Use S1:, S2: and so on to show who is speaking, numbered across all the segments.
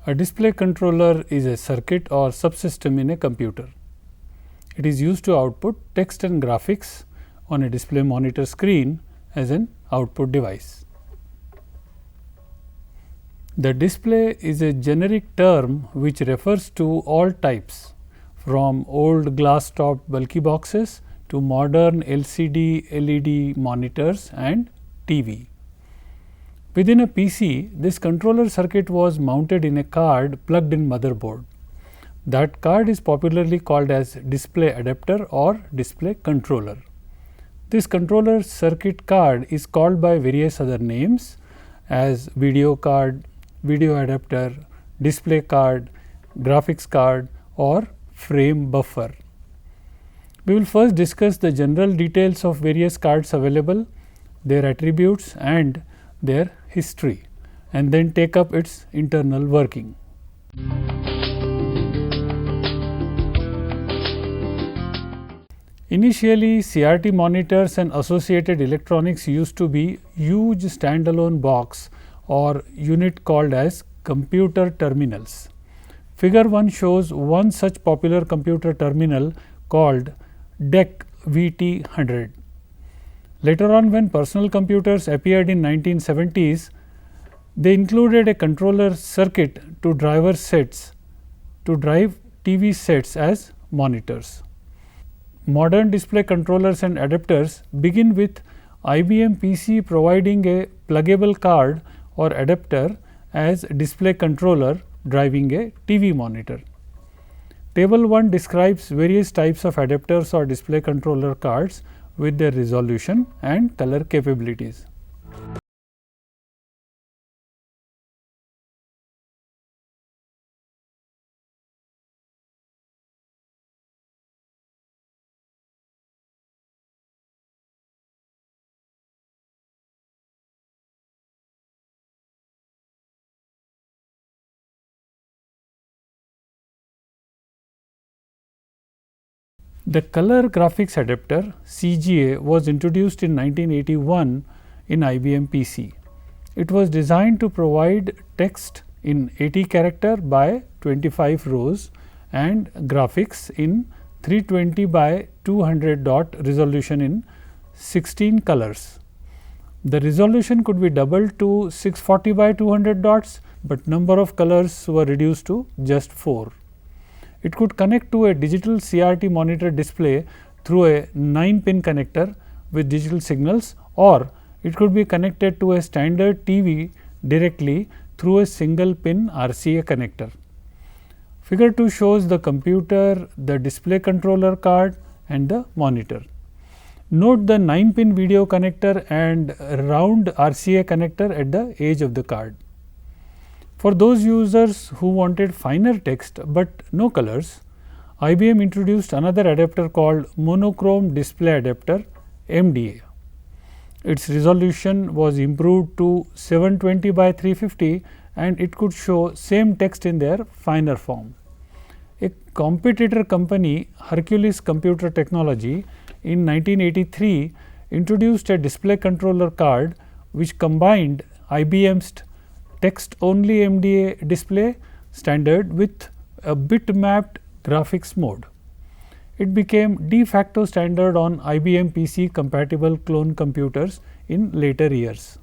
S1: A display controller is a circuit or subsystem in a computer. It is used to output text and graphics on a display monitor screen as an output device. The display is a generic term which refers to all types, from old glass topped bulky boxes to modern LCD, LED monitors and TV. Within a PC, this controller circuit was mounted in a card plugged in motherboard. That card is popularly called as display adapter or display controller. This controller circuit card is called by various other names as video card, video adapter, display card, graphics card or frame buffer. We will first discuss the general details of various cards available, their attributes and their history, and then take up its internal working. Initially, CRT monitors and associated electronics used to be huge standalone box or unit called as computer terminals. Figure 1 shows one such popular computer terminal called DEC VT100. Later on, when personal computers appeared in 1970s, they included a controller circuit to drive TV sets as monitors. Modern display controllers and adapters begin with IBM PC providing a pluggable card or adapter as display controller driving a TV monitor. Table 1 describes various types of adapters or display controller cards with their resolution and color capabilities. The color graphics adapter CGA was introduced in 1981 in IBM PC. It was designed to provide text in 80 character by 25 rows and graphics in 320 by 200 dot resolution in 16 colors. The resolution could be doubled to 640 by 200 dots, but number of colors were reduced to just 4. It could connect to a digital CRT monitor display through a 9-pin connector with digital signals, or it could be connected to a standard TV directly through a single pin RCA connector. Figure 2 shows the computer, the display controller card and the monitor. Note the 9-pin video connector and round RCA connector at the edge of the card. For those users who wanted finer text, but no colors, IBM introduced another adapter called monochrome display adapter MDA. Its resolution was improved to 720 by 350 and it could show same text in their finer form. A competitor company, Hercules Computer Technology, in 1983 introduced a display controller card which combined IBM's text only MDA display standard with a bit mapped graphics mode. It became de facto standard on IBM PC compatible clone computers in later years.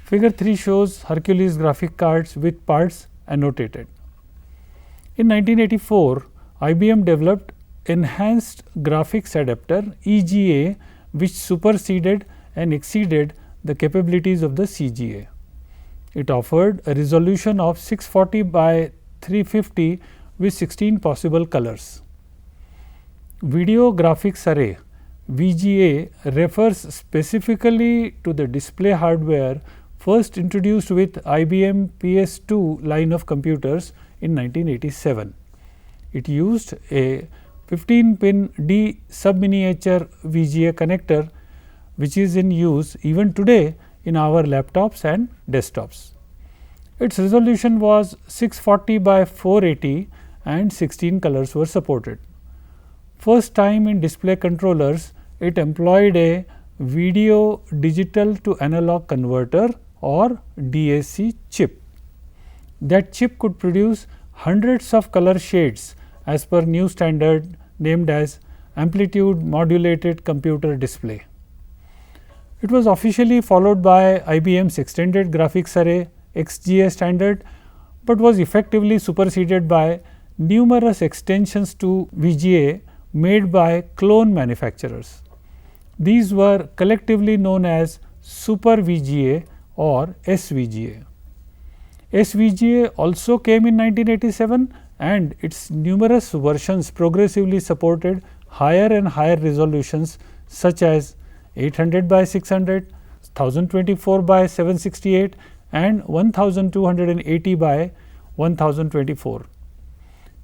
S1: Figure 3 shows Hercules graphic cards with parts annotated. In 1984, IBM developed Enhanced Graphics Adapter EGA, which superseded and exceeded the capabilities of the CGA. It offered a resolution of 640 by 350 with 16 possible colors. Video Graphics Array VGA refers specifically to the display hardware first introduced with IBM PS2 line of computers in 1987. It used a 15-pin D subminiature VGA connector, which is in use even today in our laptops and desktops. Its resolution was 640 by 480 and 16 colors were supported. First time in display controllers, it employed a video digital to analog converter or DAC chip. that chip could produce hundreds of color shades as per new standard named as amplitude modulated computer display. It was officially followed by IBM's Extended Graphics Array XGA standard, but was effectively superseded by numerous extensions to VGA made by clone manufacturers. These were collectively known as Super VGA or SVGA. SVGA also came in 1987, and its numerous versions progressively supported higher and higher resolutions such as 800 by 600, 1024 by 768 and 1280 by 1024.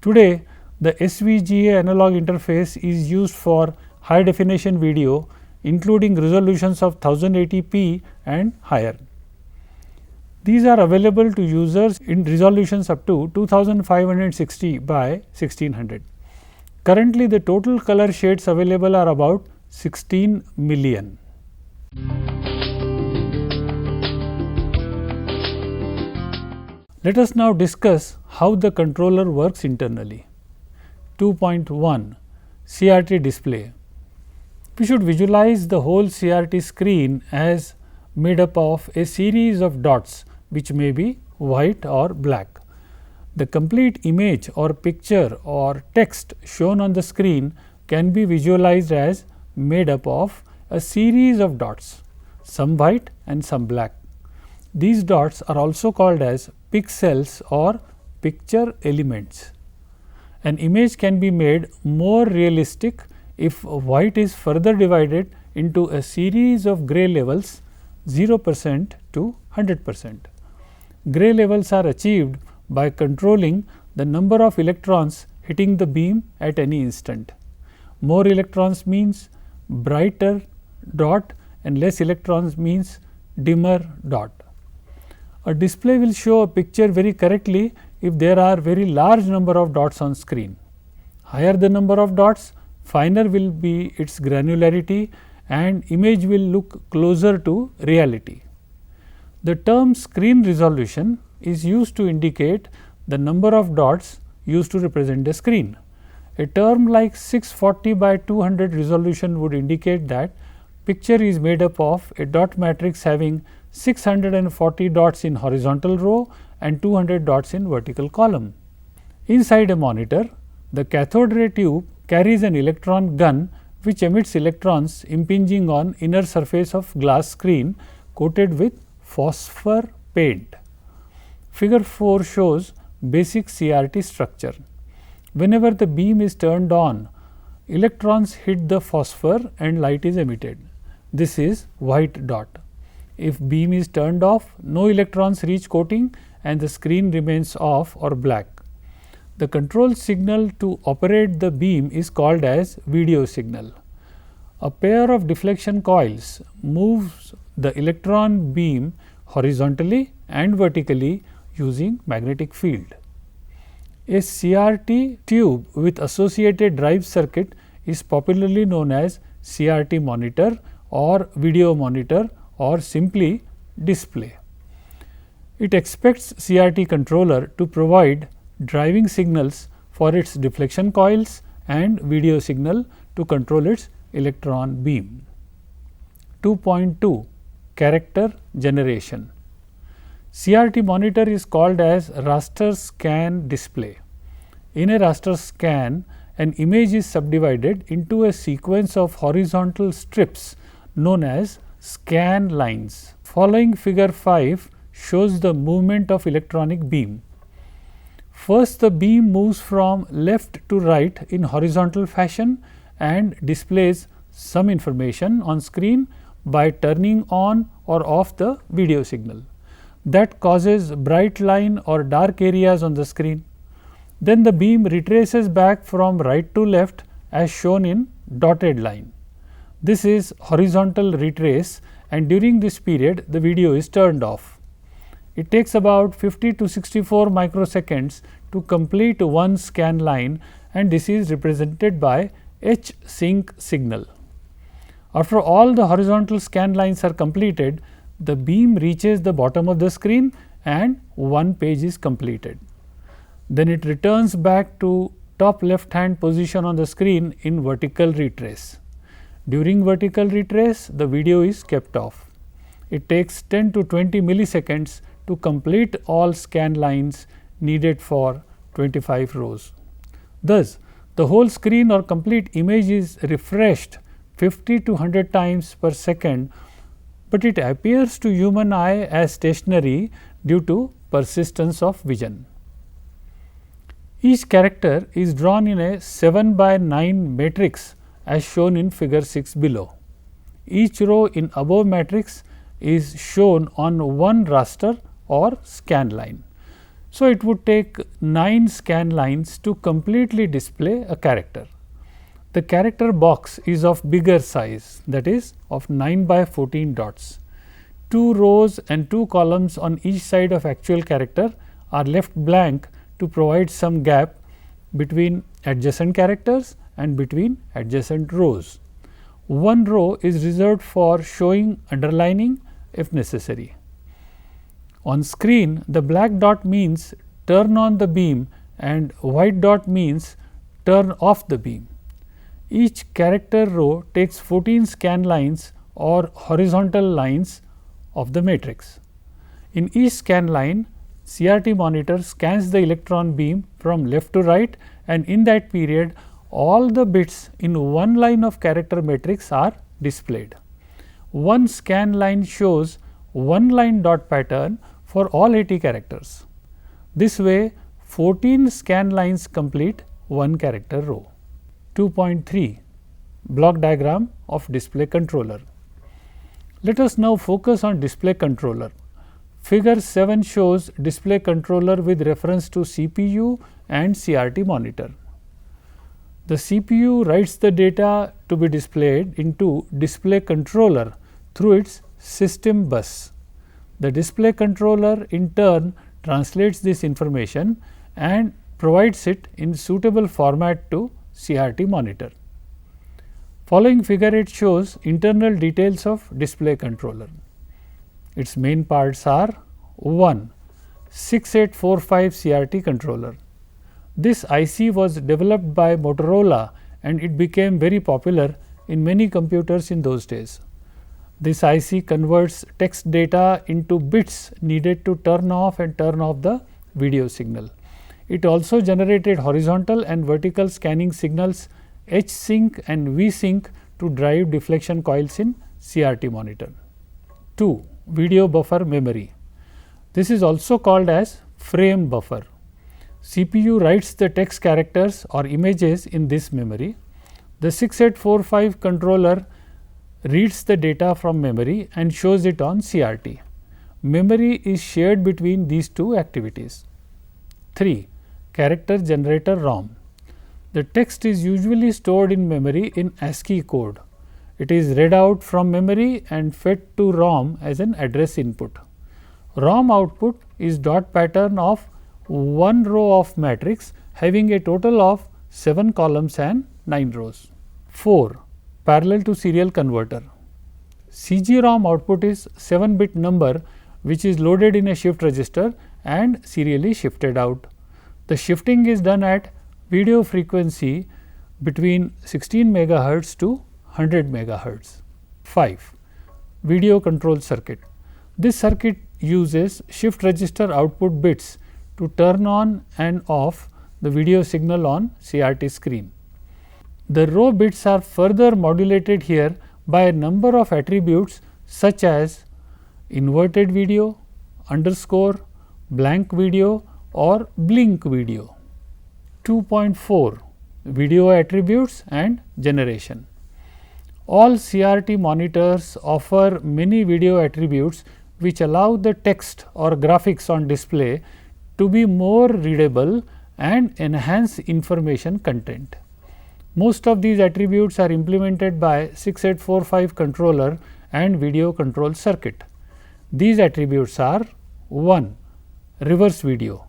S1: Today, the SVGA analog interface is used for high definition video, including resolutions of 1080p and higher. These are available to users in resolutions up to 2560 by 1600. Currently, the total color shades available are about 16 million. Let us now discuss how the controller works internally. 2.1 CRT display. We should visualize the whole CRT screen as made up of a series of dots which may be white or black. The complete image or picture or text shown on the screen can be visualized as made up of a series of dots, some white and some black. These dots are also called as pixels or picture elements. An image can be made more realistic if white is further divided into a series of gray levels 0% to 100%. Gray levels are achieved by controlling the number of electrons hitting the beam at any instant. More electrons means brighter dot and less electrons means dimmer dot. A display will show a picture very correctly if there are very large number of dots on screen. Higher the number of dots, finer will be its granularity and image will look closer to reality. The term screen resolution is used to indicate the number of dots used to represent the screen. A term like 640 by 200 resolution would indicate that picture is made up of a dot matrix having 640 dots in horizontal row and 200 dots in vertical column. Inside a monitor, the cathode ray tube carries an electron gun which emits electrons impinging on inner surface of glass screen coated with phosphor paint. Figure 4 shows basic CRT structure. Whenever the beam is turned on, electrons hit the phosphor and light is emitted. This is white dot. If beam is turned off, no electrons reach coating and the screen remains off or black. The control signal to operate the beam is called as video signal. A pair of deflection coils moves the electron beam horizontally and vertically using magnetic field. A CRT tube with associated drive circuit is popularly known as CRT monitor or video monitor or simply display. It expects CRT controller to provide driving signals for its deflection coils and video signal to control its electron beam. 2.2 Character generation. CRT monitor is called as raster scan display. In a raster scan, an image is subdivided into a sequence of horizontal strips known as scan lines. Following figure 5 shows the movement of electronic beam. First, the beam moves from left to right in horizontal fashion and displays some information on screen by turning on or off the video signal. That causes bright line or dark areas on the screen. Then the beam retraces back from right to left as shown in dotted line. This is horizontal retrace, and during this period the video is turned off. It takes about 50 to 64 microseconds to complete one scan line, and this is represented by H sync signal. After all the horizontal scan lines are completed, the beam reaches the bottom of the screen and one page is completed. Then it returns back to top left hand position on the screen in vertical retrace. During vertical retrace, the video is kept off. It takes 10 to 20 milliseconds to complete all scan lines needed for 25 rows. Thus, the whole screen or complete image is refreshed 50 to 100 times per second, but it appears to human eye as stationary due to persistence of vision. Each character is drawn in a 7 by 9 matrix as shown in figure 6 below. Each row in above matrix is shown on one raster or scan line. So, it would take 9 scan lines to completely display a character. The character box is of bigger size, that is of 9 by 14 dots. 2 rows and 2 columns on each side of actual character are left blank to provide some gap between adjacent characters and between adjacent rows. One row is reserved for showing underlining if necessary. On screen, the black dot means turn on the beam and white dot means turn off the beam. Each character row takes 14 scan lines or horizontal lines of the matrix. In each scan line, CRT monitor scans the electron beam from left to right, and in that period all the bits in one line of character matrix are displayed. One scan line shows one line dot pattern for all 80 characters. This way 14 scan lines complete one character row. 2.3 Block diagram of display controller. Let us now focus on display controller. Figure 7 shows display controller with reference to CPU and CRT monitor. The CPU writes the data to be displayed into display controller through its system bus. The display controller in turn translates this information and provides it in suitable format to CRT monitor. Following figure 8 shows internal details of display controller. Its main parts are 1. 6845 CRT controller. This IC was developed by Motorola and it became very popular in many computers in those days. This IC converts text data into bits needed to turn off and turn off the video signal. It also generated horizontal and vertical scanning signals H sync and V sync to drive deflection coils in CRT monitor. 2. Video buffer memory. This is also called as frame buffer. CPU writes the text characters or images in this memory. The 6845 controller reads the data from memory and shows it on CRT. Memory is shared between these two activities. 3. Character generator ROM. The text is usually stored in memory in ASCII code. It is read out from memory and fed to ROM as an address input. ROM output is dot pattern of one row of matrix having a total of 7 columns and 9 rows. 4. Parallel to serial converter. CG-ROM output is 7-bit number which is loaded in a shift register and serially shifted out. The shifting is done at video frequency between 16 megahertz to 100 megahertz. 5. Video control circuit. This circuit uses shift register output bits to turn on and off the video signal on CRT screen. The row bits are further modulated here by a number of attributes such as inverted video, underscore, blank video or blink video. 2.4 Video attributes and generation. All CRT monitors offer many video attributes which allow the text or graphics on display to be more readable and enhance information content. Most of these attributes are implemented by 6845 controller and video control circuit. These attributes are 1. Reverse video.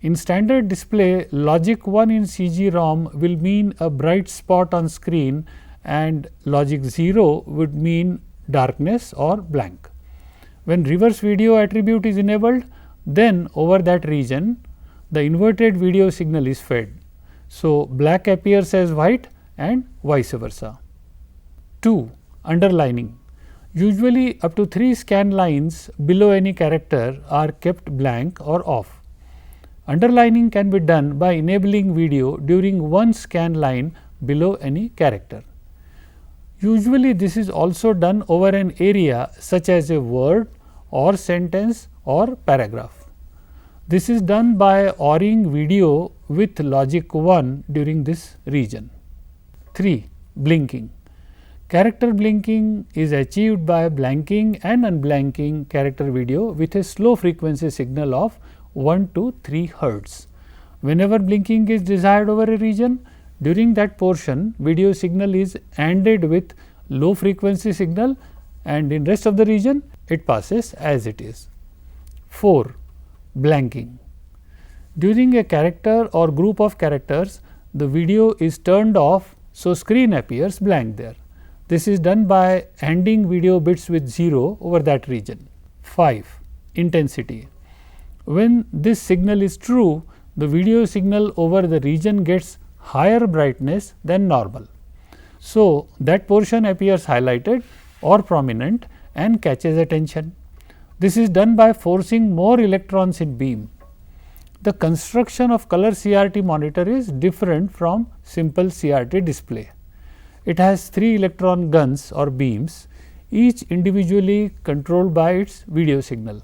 S1: In standard display, logic 1 in CG-ROM will mean a bright spot on screen and logic 0 would mean darkness or blank. When reverse video attribute is enabled, then over that region the inverted video signal is fed. So, black appears as white and vice versa. 2. Underlining. Usually up to 3 scan lines below any character are kept blank or off. Underlining can be done by enabling video during one scan line below any character. Usually this is also done over an area such as a word or sentence or paragraph. This is done by ORing video with logic 1 during this region. 3. Blinking. Character blinking is achieved by blanking and unblanking character video with a slow frequency signal of 1 to 3 Hz. Whenever blinking is desired over a region, during that portion video signal is ANDed with low frequency signal, and in rest of the region it passes as it is. 4. Blanking. During a character or group of characters, the video is turned off, so screen appears blank there. This is done by ANDing video bits with 0 over that region. 5. Intensity. When this signal is true, the video signal over the region gets higher brightness than normal. So, that portion appears highlighted or prominent and catches attention. This is done by forcing more electrons in beam. The construction of color CRT monitor is different from simple CRT display. It has 3 electron guns or beams, each individually controlled by its video signal.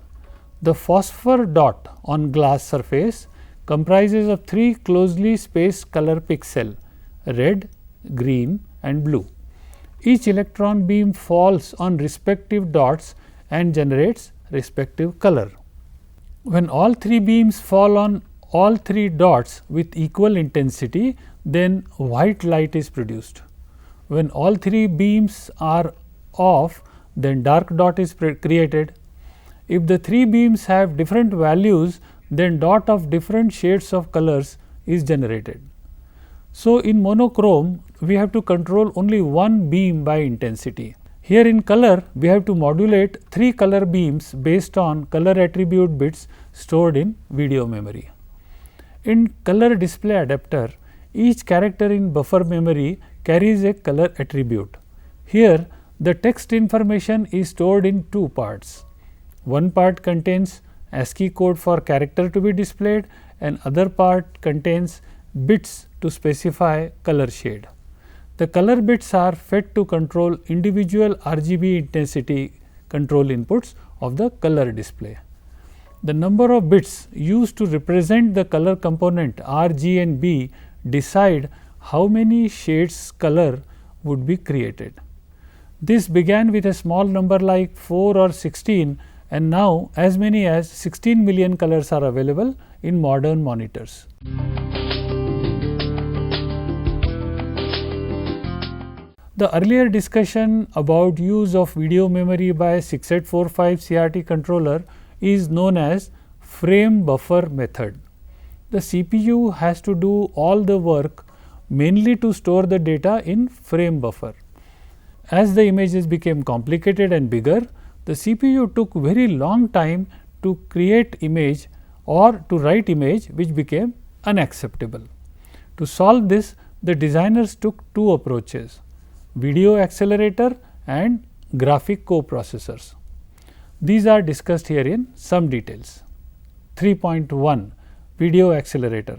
S1: The phosphor dot on glass surface comprises of 3 closely spaced color pixel, red, green and blue. Each electron beam falls on respective dots and generates respective color. When all 3 beams fall on all 3 dots with equal intensity, then white light is produced. When all 3 beams are off, then dark dot is created. If the 3 beams have different values, then dot of different shades of colors is generated. So, in monochrome we have to control only one beam by intensity. Here in color we have to modulate 3 color beams based on color attribute bits stored in video memory. In color display adapter, each character in buffer memory carries a color attribute. Here the text information is stored in 2 parts. One part contains ASCII code for character to be displayed and other part contains bits to specify color shade. The color bits are fed to control individual RGB intensity control inputs of the color display. The number of bits used to represent the color component R, G and B decide how many shades color would be created. This began with a small number like 4 or 16, and now as many as 16 million colors are available in modern monitors. The earlier discussion about use of video memory by 6845 CRT controller is known as frame buffer method. The CPU has to do all the work mainly to store the data in frame buffer. As the images became complicated and bigger, the CPU took very long time to create image or to write image, which became unacceptable. To solve this, the designers took 2 approaches: video accelerator and graphic coprocessors. These are discussed here in some details. 3.1 Video accelerator.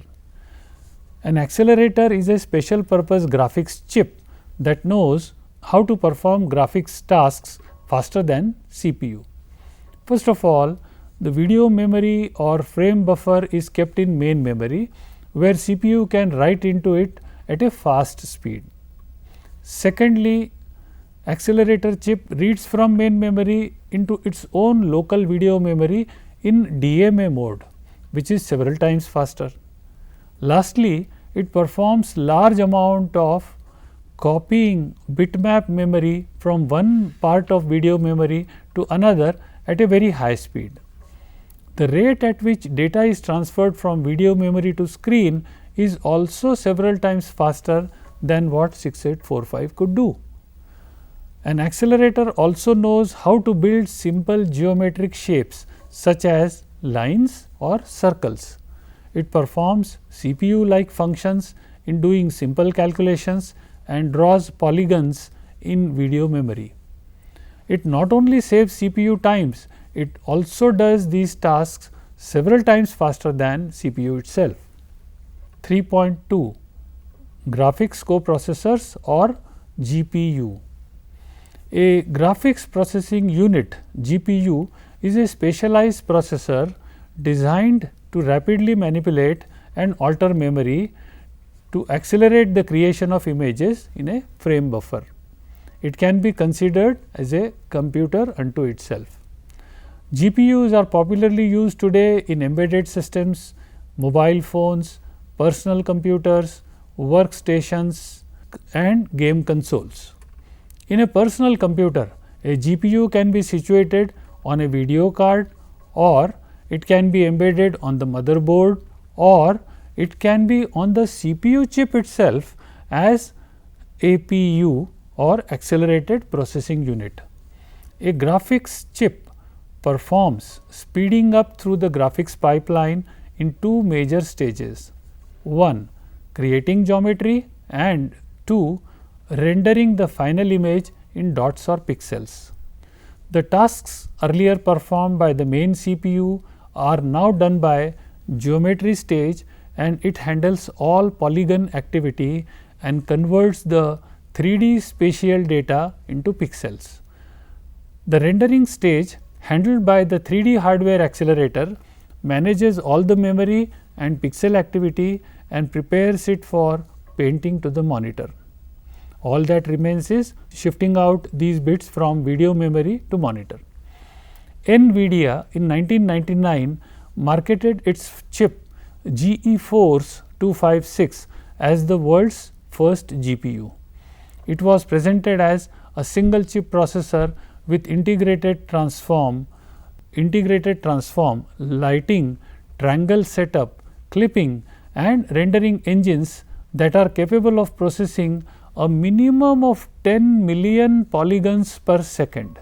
S1: An accelerator is a special purpose graphics chip that knows how to perform graphics tasks faster than CPU. First of all, the video memory or frame buffer is kept in main memory, where CPU can write into it at a fast speed. Secondly, accelerator chip reads from main memory into its own local video memory in DMA mode, which is several times faster. Lastly, it performs large amount of copying bitmap memory from one part of video memory to another at a very high speed. The rate at which data is transferred from video memory to screen is also several times faster than what 6845 could do. An accelerator also knows how to build simple geometric shapes such as lines or circles. It performs CPU-like functions in doing simple calculations and draws polygons in video memory. It not only saves CPU times, it also does these tasks several times faster than CPU itself. 3.2 Graphics Coprocessors or GPU. A graphics processing unit GPU is a specialized processor designed to rapidly manipulate and alter memory to accelerate the creation of images in a frame buffer. It can be considered as a computer unto itself. GPUs are popularly used today in embedded systems, mobile phones, personal computers, workstations and game consoles. In a personal computer, a GPU can be situated on a video card, or it can be embedded on the motherboard, or it can be on the CPU chip itself as APU or accelerated processing unit. A graphics chip performs speeding up through the graphics pipeline in two major stages: 1. Creating geometry, and 2. Rendering the final image in dots or pixels. The tasks earlier performed by the main CPU are now done by geometry stage, and it handles all polygon activity and converts the 3D spatial data into pixels. The rendering stage, handled by the 3D hardware accelerator, manages all the memory and pixel activity and prepares it for painting to the monitor. All that remains is shifting out these bits from video memory to monitor. NVIDIA in 1999 marketed its chip GeForce 256 as the world's first GPU. It was presented as a single chip processor with integrated transform, lighting, triangle setup, clipping and rendering engines that are capable of processing a minimum of 10 million polygons per second.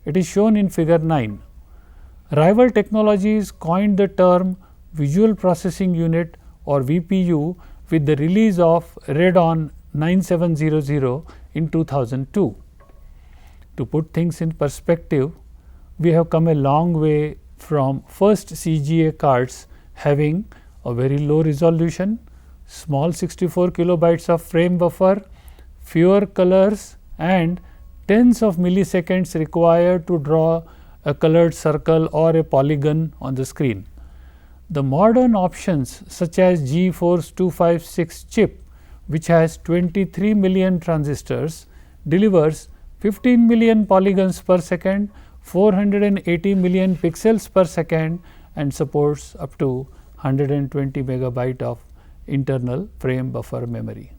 S1: It is shown in figure 9. Rival Technologies coined the term Visual Processing Unit or VPU with the release of Radeon 9700 in 2002. To put things in perspective, we have come a long way from first CGA cards having a very low resolution, small 64 kilobytes of frame buffer, fewer colors and tens of milliseconds required to draw a colored circle or a polygon on the screen. The modern options such as GeForce 256 chip, which has 23 million transistors, delivers 15 million polygons per second, 480 million pixels per second and supports up to 120 megabyte of internal frame buffer memory.